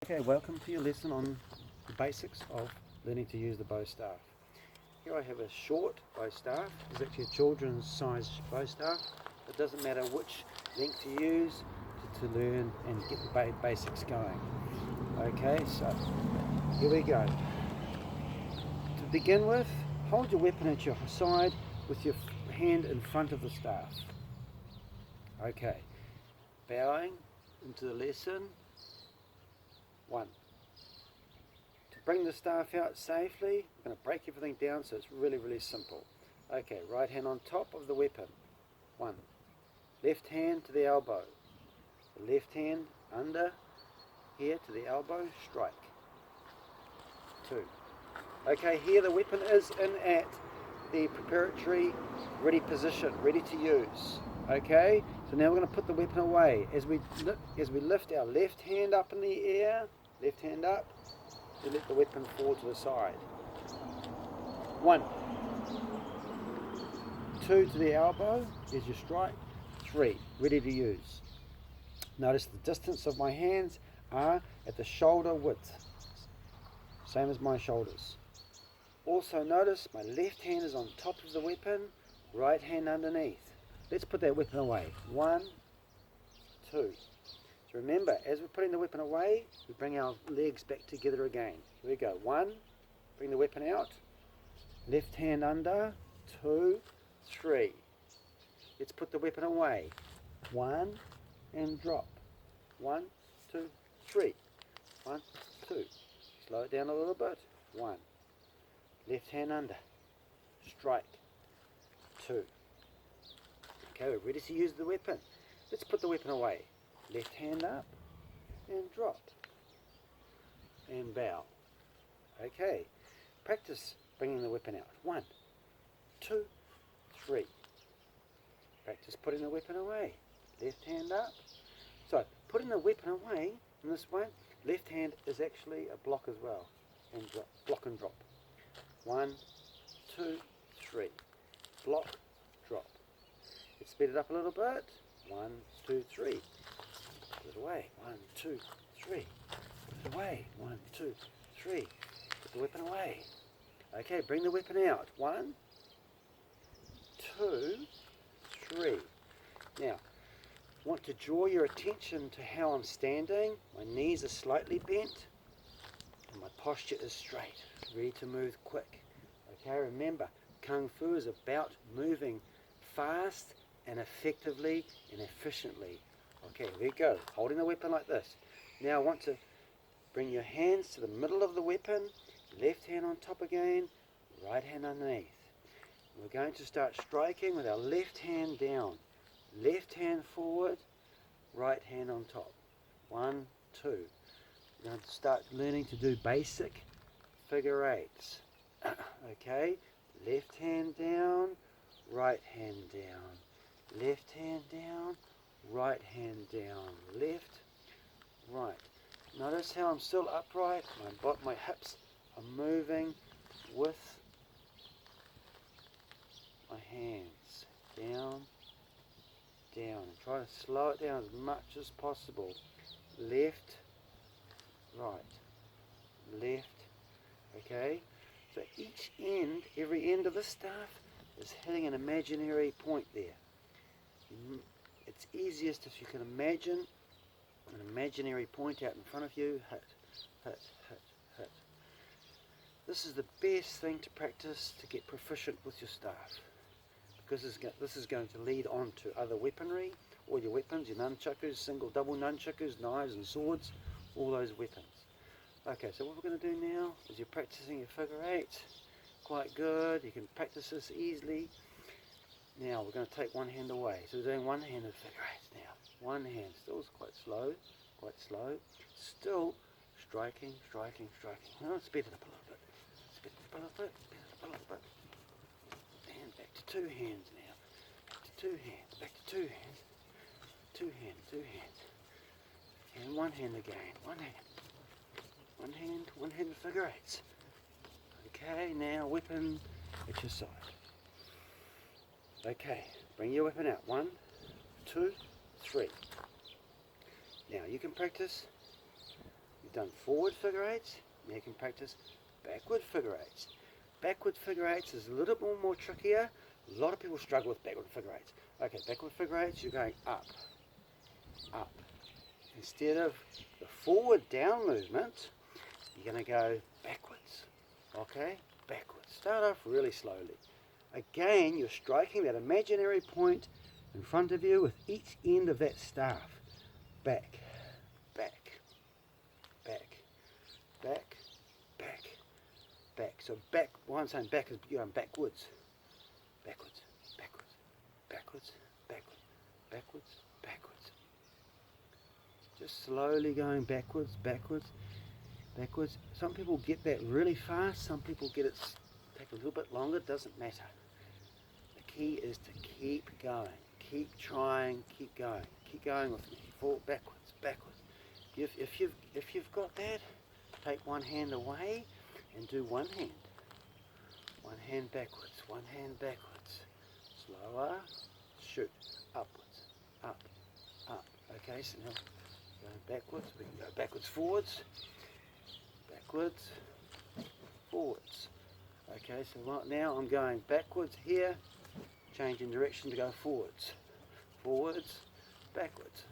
Okay, welcome to your lesson on the basics of learning to use the bow staff. Here I have a short bow staff. It's actually a children's size bow staff. It doesn't matter which length you use to learn and get the basics going. Okay, so here we go. To begin with, hold your weapon at your side with your hand in front of the staff. Okay, bowing into the lesson. 1. To bring the staff out safely, I'm going to break everything down so it's really simple. Okay, right hand on top of the weapon. 1. Left hand to the elbow. The left hand under here to the elbow, strike. 2. Okay, here the weapon is in at the preparatory ready position, ready to use. Okay, so now we're going to put the weapon away. As we lift our left hand up in the air, left hand up, you let the weapon fall to the side. 1. 2 to the elbow, here's your strike. 3, ready to use. Notice the distance of my hands are at the shoulder width, same as my shoulders. Also notice my left hand is on top of the weapon, right hand underneath. Let's put that weapon away. 1, 2. So remember, as we're putting the weapon away, we bring our legs back together again. Here we go. 1, bring the weapon out. Left hand under. 2, 3. Let's put the weapon away. 1, and drop. 1, 2, 3. 1, 2. Slow it down a little bit. 1. Left hand under. Strike. 2. Okay, we're ready to use the weapon. Let's put the weapon away. Left hand up and drop and bow. Okay, practice bringing the weapon out. 1, 2, 3. Practice putting the weapon away. Left hand up. So putting the weapon away in this way, left hand is actually a block as well, and drop, block and drop. 1, 2, 3. Block, drop. Let's speed it up a little bit. 1, 2, 3. Put it away. 1, 2, 3. Put it away. 1, 2, 3. Put the weapon away. Okay, bring the weapon out. 1, 2, 3. Now, I want to draw your attention to how I'm standing. My knees are slightly bent and my posture is straight, ready to move quick. Okay, remember, Kung Fu is about moving fast and effectively and efficiently. Okay, there you go, holding the weapon like this. Now I want to bring your hands to the middle of the weapon, left hand on top again, right hand underneath. We're going to start striking with our left hand down, left hand forward, right hand on top. 1, 2. We're going to start learning to do basic figure eights. Okay, left hand down, right hand down, left hand down, right hand down, left, right. Notice how I'm still upright, my hips are moving with my hands, down, down. And try to slow it down as much as possible. Left, right, left, okay. So each end, every end of the staff is hitting an imaginary point there. It's easiest if you can imagine an imaginary point out in front of you. Hit, hit, hit, hit. This is the best thing to practice to get proficient with your staff, because this is going to lead on to other weaponry, all your weapons, your nunchakus, single, double nunchakus, knives and swords, all those weapons. Okay, so what we're going to do now is you're practicing your figure eight. Quite good, you can practice this easily. Now we're going to take one hand away. So we're doing one-handed figure eights now. One hand, still quite slow, still striking, striking, striking. Now let's speed it up a little bit. Speed it up a little bit, speed it up a little bit. And back to 2 hands now. Back to 2 hands, back to 2 hands. 2 hands, 2 hands. And one hand again, one hand. One hand figure eights. Okay, now weapon at your side. Okay, bring your weapon out. 1, 2, 3. Now you can practice You've done forward figure eights. Now you can practice backward figure eights. Backward figure eights is a little bit more trickier. A lot of people struggle with backward figure eights. Okay, backward figure eights, you're going up, up. Instead of the forward down movement, you're going to go backwards. Okay, backwards. Start off really slowly. Again, you're striking that imaginary point in front of you with each end of that staff. Back, back, back, back, back, back. So back, what I'm saying back is you're going backwards, backwards, backwards, backwards, backwards, backwards, backwards. Just slowly going backwards, backwards, backwards. Some people get that really fast, some people get it take a little bit longer, doesn't matter. The key is to keep going, keep trying, keep going with me. Forward, backwards, backwards. If you've got that, take one hand away and do one hand. One hand backwards, one hand backwards. Slower, shoot, upwards, up, up. Okay, so now going backwards, we can go backwards, forwards, backwards, forwards. Okay, so right now I'm going backwards here, changing direction to go forwards, forwards, backwards.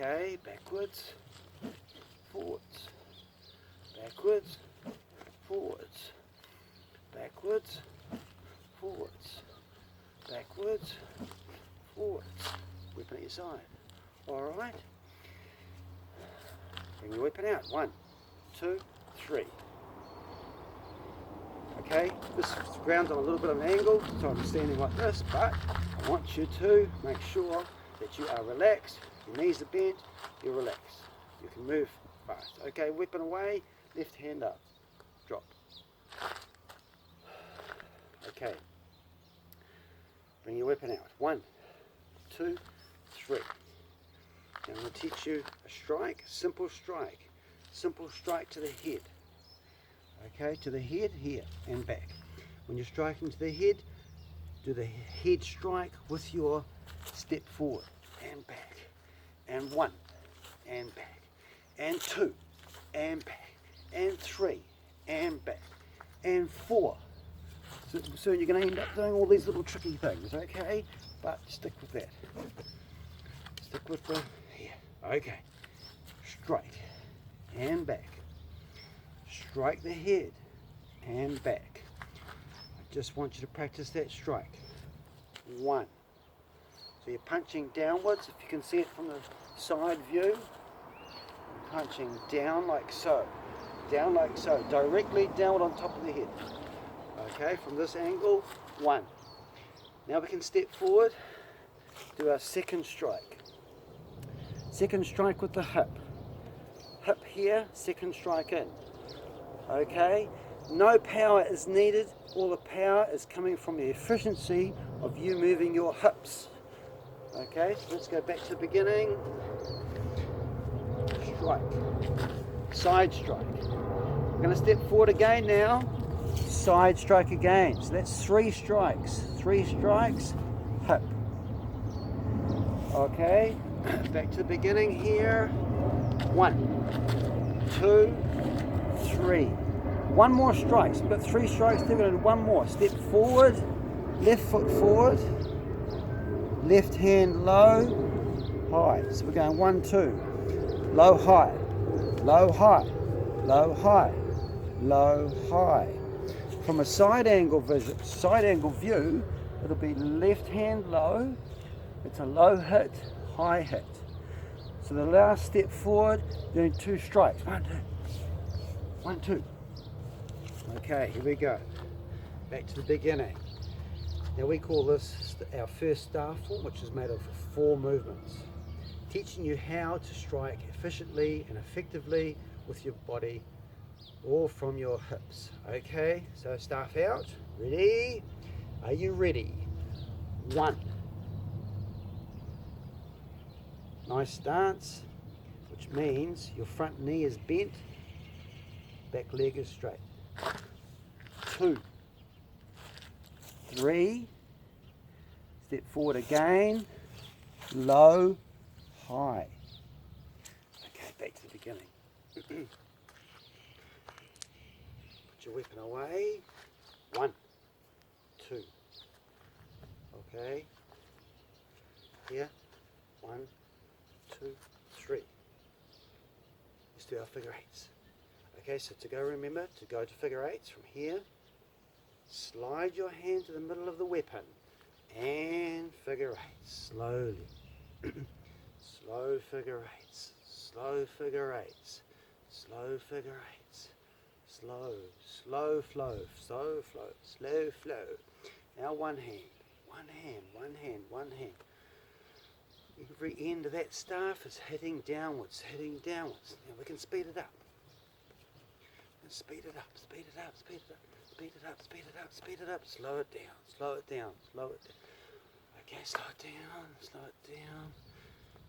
Okay, backwards, forwards, backwards, forwards, backwards, forwards, backwards, forwards. Whip it at your side. All right. Bring your weapon out. 1, 2, 3. Okay, this ground's on a little bit of an angle, so I'm standing like this, but I want you to make sure that you are relaxed, your knees are bent, you're relaxed. You can move fast. Okay, weapon away, left hand up, drop. Okay, bring your weapon out. 1, 2, 3. Now I'm going to teach you a strike, simple strike to the head. Okay, to the head, here, and back. When you're striking to the head, do the head strike with your step forward, and back, and 1, and back, and 2, and back, and 3, and back, and 4. So soon you're going to end up doing all these little tricky things, okay? But stick with that. Stick with the here. Okay. Strike, and back. Strike the head and back. I just want you to practice that strike. 1. So you're punching downwards, if you can see it from the side view. Punching down like so. Down like so. Directly downward on top of the head. Okay, from this angle, 1. Now we can step forward, do our second strike. Second strike with the hip. Hip here, second strike in. Okay, no power is needed, all the power is coming from the efficiency of you moving your hips. Okay, so let's go back to the beginning. Strike, side strike. We're going to step forward again now, side strike again. So that's 3 strikes, hip. Okay, back to the beginning here. 1, 2, 3. One more strike. So we've got 3 strikes there. We're going to do one more. Step forward, left foot forward, left hand low, high. So we're going 1, 2, low, high, low, high, low, high, low, high. From a side angle view, it'll be left hand low. It's a low hit, high hit. So the last step forward, doing 2 strikes. 1, 2. 1, 2. Okay, here we go. Back to the beginning. Now we call this our first staff form, which is made of 4 movements. Teaching you how to strike efficiently and effectively with your body, all from your hips. Okay, so staff out. Ready? Are you ready? 1. Nice stance, which means your front knee is bent, back leg is straight. 2, 3, step forward again, low, high. Okay, back to the beginning. beginning. Put your weapon away. 1, 2. Okay. Here. 1, 2, 3. Let's do our figure eights. Okay, so to go, remember, to go to figure eights from here, slide your hand to the middle of the weapon and figure eights slowly. Slow figure eights, slow figure eights, slow figure eights, slow, slow flow, slow flow, slow flow. Now one hand, one hand, one hand, one hand. Every end of that staff is hitting downwards, hitting downwards. Now we can speed it up. Speed it up, speed it up, speed it up, speed it up, speed it up, speed it up. Slow it down, slow it down, slow it down. Okay, slow it down, slow it down.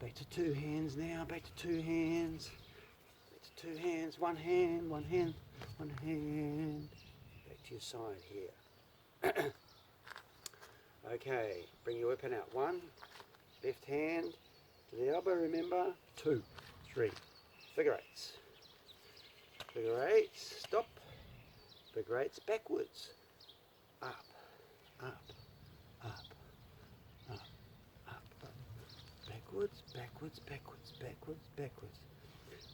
Back to 2 hands now, back to 2 hands. Back to 2 hands, one hand, one hand, one hand. Back to your side here. Okay, bring your weapon out. 1, left hand to the elbow, remember. 2, 3, figure eights. Figure eights, stop. Figure eights backwards. Up, up, up, up, up, up. Backwards, backwards, backwards, backwards, backwards.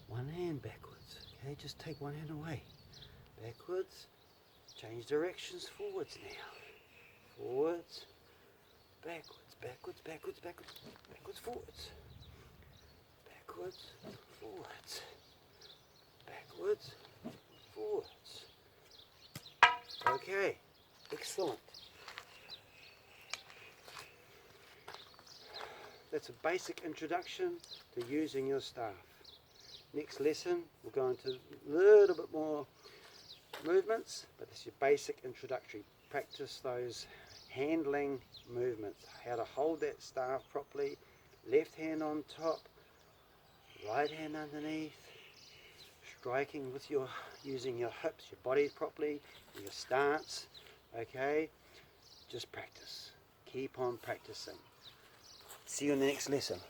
One hand backwards. Okay, just take one hand away. Backwards. Change directions forwards now. Forwards. Backwards, backwards, backwards, backwards, backwards, forwards. Backwards, forwards. Backwards, forwards. Okay, excellent. That's a basic introduction to using your staff. Next lesson, we'll go into a little bit more movements, but this is your basic introductory. Practice those handling movements, how to hold that staff properly, left hand on top, right hand underneath, striking with using your hips, your body properly, your stance. Okay, just practice. Keep on practicing. See you in the next lesson.